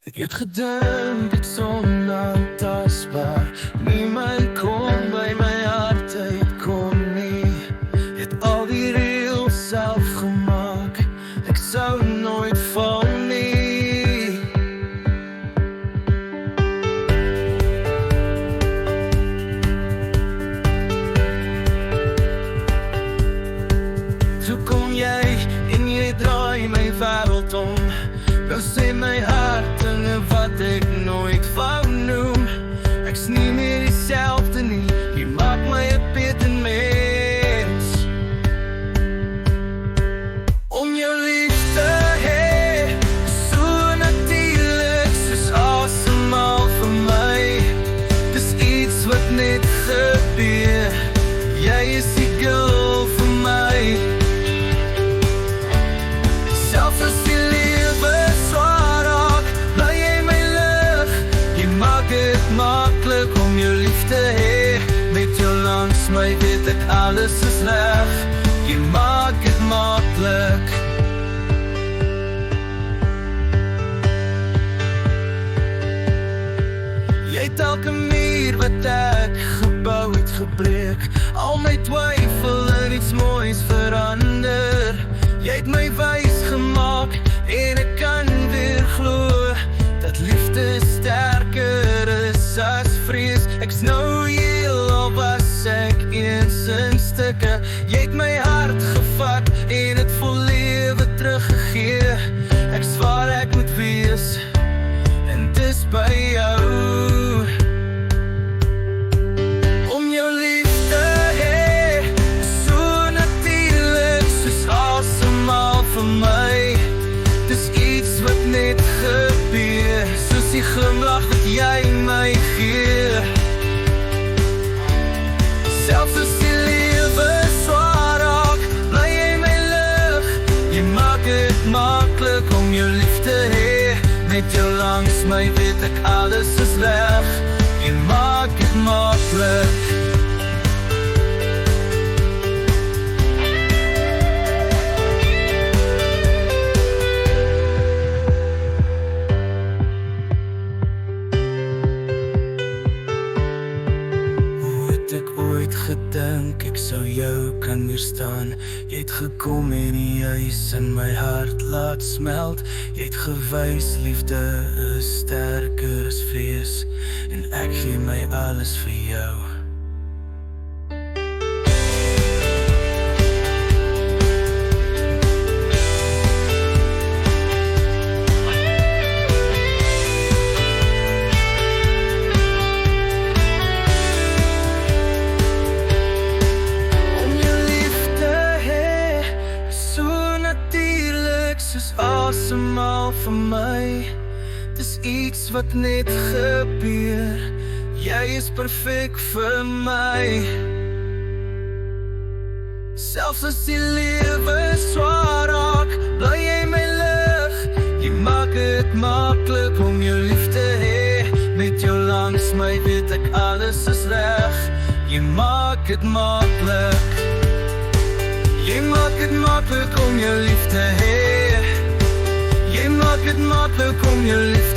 Ik heb gedink, dit is onaantastbaar. Niemand kon bij mijn hart, het kon niet. Het al die rails zelf gemaakt. Ik zou nooit van nie. Toen kom jij en je draai mijn wereld om. Dat is in mijn hart en wat ik nooit wou noem. Ik is niet meer diezelfde niet. Je maakt mij een beter mens. Om je liefde heen, zo natuurlijk, soos asemhaal van mij. Dis iets wat net gebeur. Jij is die girl van mij. Zelfs als die lewe zwaar raak, bly jy my lig. Jy maak het makkelijk om je liefde heen. Met jou langs my weet ek alles is reg. Jy maak het makkelijk. Jy het elke muur wat ek gebou het gebreek. Al my twyfel en iets moois verander. Jy het my wys gemaak en ek kan weer glo dat liefde sterker is as vrees. Ek's nou heel al was ek eens in stukke. Jy het my hart gevat en het vol lewe teruggegee. Ek's waar ek moet wees en dis by jou. Om jou liefde heen, so natuurlijk, soos asemhaal van my. Dis iets wat net gebeur, soos die glimlach wat jy my gee. Selfs as die lewe zwaar raak, bly jy my lig. Jy maak het makkelijk om jou liefde heen. Met jou langs my weet ek alles is reg. Jy maak het makkelijk. Gedink ek sou jou kan weerstaan. Jy het gekom en jy is in my hart laat smelt. Jy het gewys liefde is sterker as vrees. En ek gee my alles vir jou. Soos asemhaal van my. Dis iets wat net gebeur. Jy is perfek vir my. Selfs as die lewe zwaar raak, bly jy my lig. Jy maak het makkelijk om jou liefde heen. Met jou langs my weet ek alles is reg. Jy maak het makkelijk. Jy maak het makkelijk om jou liefde heen. Jy maak het makkelijk om jou liefde